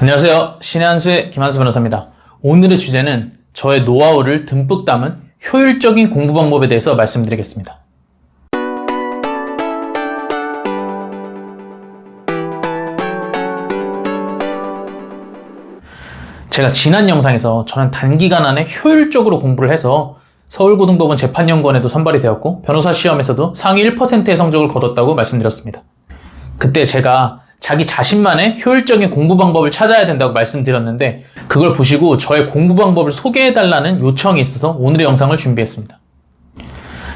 안녕하세요. 신의 한수의 김한수 변호사입니다. 오늘의 주제는 저의 노하우를 듬뿍 담은 효율적인 공부 방법에 대해서 말씀드리겠습니다. 제가 지난 영상에서 저는 단기간 안에 효율적으로 공부를 해서 서울고등법원 재판연구원에도 선발이 되었고 변호사 시험에서도 상위 1%의 성적을 거뒀다고 말씀드렸습니다. 그때 제가 자기 자신만의 효율적인 공부 방법을 찾아야 된다고 말씀드렸는데 그걸 보시고 저의 공부 방법을 소개해달라는 요청이 있어서 오늘의 영상을 준비했습니다.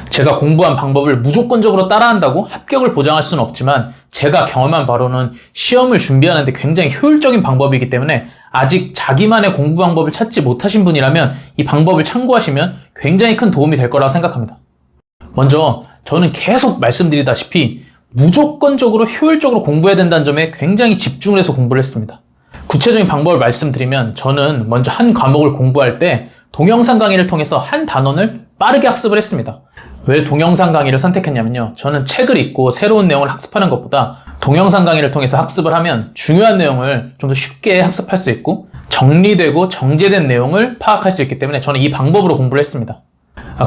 제가 공부한 방법을 무조건적으로 따라한다고 합격을 보장할 수는 없지만 제가 경험한 바로는 시험을 준비하는데 굉장히 효율적인 방법이기 때문에 아직 자기만의 공부 방법을 찾지 못하신 분이라면 이 방법을 참고하시면 굉장히 큰 도움이 될 거라고 생각합니다. 먼저 저는 계속 말씀드리다시피 무조건적으로 효율적으로 공부해야 된다는 점에 굉장히 집중을 해서 공부를 했습니다. 구체적인 방법을 말씀드리면 저는 먼저 한 과목을 공부할 때 동영상 강의를 통해서 한 단원을 빠르게 학습을 했습니다. 왜 동영상 강의를 선택했냐면요. 저는 책을 읽고 새로운 내용을 학습하는 것보다 동영상 강의를 통해서 학습을 하면 중요한 내용을 좀 더 쉽게 학습할 수 있고 정리되고 정제된 내용을 파악할 수 있기 때문에 저는 이 방법으로 공부를 했습니다.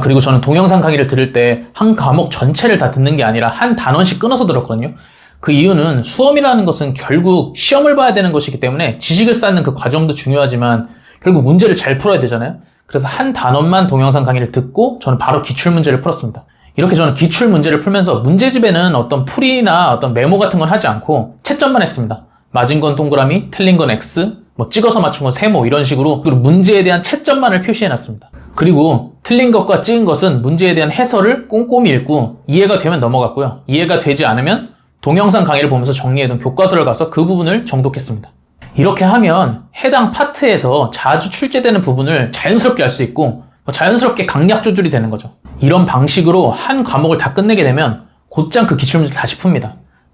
그리고 저는 동영상 강의를 들을 때 한 과목 전체를 다 듣는 게 아니라 한 단원씩 끊어서 들었거든요. 그 이유는 수험이라는 것은 결국 시험을 봐야 되는 것이기 때문에 지식을 쌓는 그 과정도 중요하지만 결국 문제를 잘 풀어야 되잖아요. 그래서 한 단원만 동영상 강의를 듣고 저는 바로 기출문제를 풀었습니다. 이렇게 저는 기출문제를 풀면서 문제집에는 어떤 풀이나 어떤 메모 같은 건 하지 않고 채점만 했습니다. 맞은 건 동그라미, 틀린 건 X, 찍어서 맞춘 건 세모 이런 식으로 문제에 대한 채점만을 표시해놨습니다. 그리고 틀린 것과 찍은 것은 문제에 대한 해설을 꼼꼼히 읽고 이해가 되면 넘어갔고요. 이해가 되지 않으면 동영상 강의를 보면서 정리해둔 교과서를 가서 그 부분을 정독했습니다. 이렇게 하면 해당 파트에서 자주 출제되는 부분을 자연스럽게 알 수 있고 자연스럽게 강약 조절이 되는 거죠. 이런 방식으로 한 과목을 다 끝내게 되면 곧장 그 기출문제를 다시 풉니다.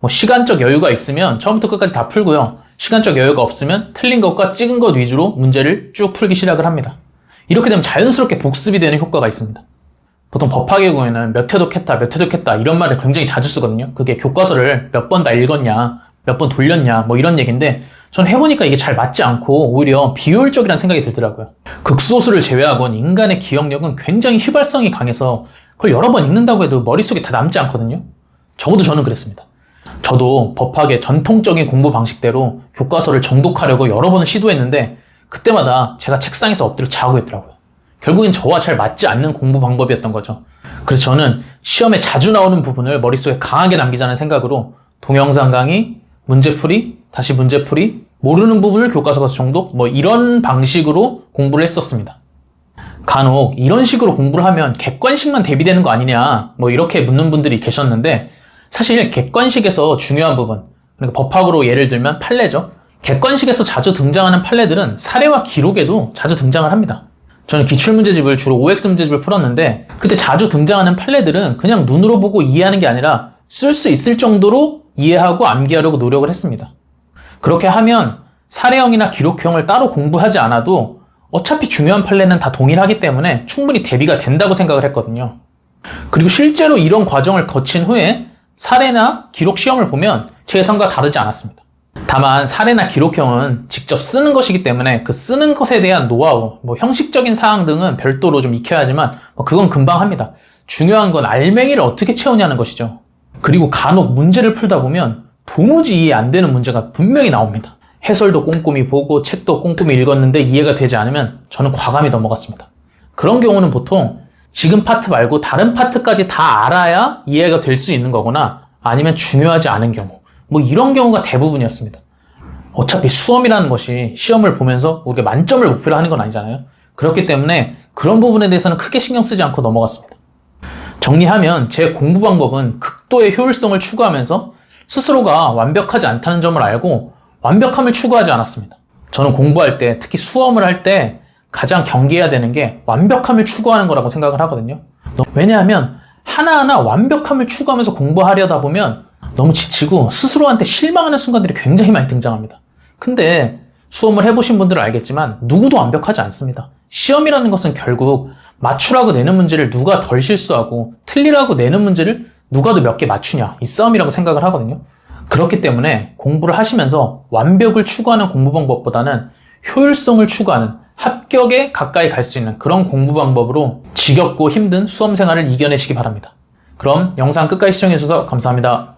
시간적 여유가 있으면 처음부터 끝까지 다 풀고요. 시간적 여유가 없으면 틀린 것과 찍은 것 위주로 문제를 쭉 풀기 시작을 합니다. 이렇게 되면 자연스럽게 복습이 되는 효과가 있습니다. 보통 법학의 경우에는 몇 회독 했다 이런 말을 굉장히 자주 쓰거든요. 그게 교과서를 몇 번 다 읽었냐, 몇 번 돌렸냐 이런 얘기인데 전 해보니까 이게 잘 맞지 않고 오히려 비효율적이라는 생각이 들더라고요. 극소수를 제외하곤 인간의 기억력은 굉장히 휘발성이 강해서 그걸 여러 번 읽는다고 해도 머릿속에 다 남지 않거든요. 적어도 저는 그랬습니다. 저도 법학의 전통적인 공부 방식대로 교과서를 정독하려고 여러 번을 시도했는데 그때마다 제가 책상에서 엎드려 자고 있더라고요. 결국엔 저와 잘 맞지 않는 공부 방법이었던 거죠. 그래서 저는 시험에 자주 나오는 부분을 머릿속에 강하게 남기자는 생각으로 동영상 강의, 문제풀이, 다시 문제풀이, 모르는 부분을 교과서 가서 정독 이런 방식으로 공부를 했었습니다. 간혹 이런 식으로 공부를 하면 객관식만 대비되는 거 아니냐 이렇게 묻는 분들이 계셨는데 사실 객관식에서 중요한 부분, 그러니까 법학으로 예를 들면 판례죠. 객관식에서 자주 등장하는 판례들은 사례와 기록에도 자주 등장을 합니다. 저는 기출문제집을 주로 OX 문제집을 풀었는데 그때 자주 등장하는 판례들은 그냥 눈으로 보고 이해하는 게 아니라 쓸 수 있을 정도로 이해하고 암기하려고 노력을 했습니다. 그렇게 하면 사례형이나 기록형을 따로 공부하지 않아도 어차피 중요한 판례는 다 동일하기 때문에 충분히 대비가 된다고 생각을 했거든요. 그리고 실제로 이런 과정을 거친 후에 사례나 기록 시험을 보면 제 예상과 다르지 않았습니다. 다만 사례나 기록형은 직접 쓰는 것이기 때문에 그 쓰는 것에 대한 노하우, 형식적인 사항 등은 별도로 좀 익혀야 하지만 그건 금방 합니다. 중요한 건 알맹이를 어떻게 채우냐는 것이죠. 그리고 간혹 문제를 풀다 보면 도무지 이해 안 되는 문제가 분명히 나옵니다. 해설도 꼼꼼히 보고 책도 꼼꼼히 읽었는데 이해가 되지 않으면 저는 과감히 넘어갔습니다. 그런 경우는 보통 지금 파트 말고 다른 파트까지 다 알아야 이해가 될 수 있는 거거나 아니면 중요하지 않은 경우 이런 경우가 대부분이었습니다. 어차피 수험이라는 것이 시험을 보면서 우리가 만점을 목표로 하는 건 아니잖아요. 그렇기 때문에 그런 부분에 대해서는 크게 신경 쓰지 않고 넘어갔습니다. 정리하면 제 공부 방법은 극도의 효율성을 추구하면서 스스로가 완벽하지 않다는 점을 알고 완벽함을 추구하지 않았습니다. 저는 공부할 때, 특히 수험을 할 때 가장 경계해야 되는 게 완벽함을 추구하는 거라고 생각을 하거든요. 왜냐하면 하나하나 완벽함을 추구하면서 공부하려다 보면 너무 지치고 스스로한테 실망하는 순간들이 굉장히 많이 등장합니다. 근데 수험을 해보신 분들은 알겠지만 누구도 완벽하지 않습니다. 시험이라는 것은 결국 맞추라고 내는 문제를 누가 덜 실수하고 틀리라고 내는 문제를 누가 더 몇 개 맞추냐 이 싸움이라고 생각을 하거든요. 그렇기 때문에 공부를 하시면서 완벽을 추구하는 공부 방법보다는 효율성을 추구하는 합격에 가까이 갈 수 있는 그런 공부 방법으로 지겹고 힘든 수험 생활을 이겨내시기 바랍니다. 그럼 영상 끝까지 시청해주셔서 감사합니다.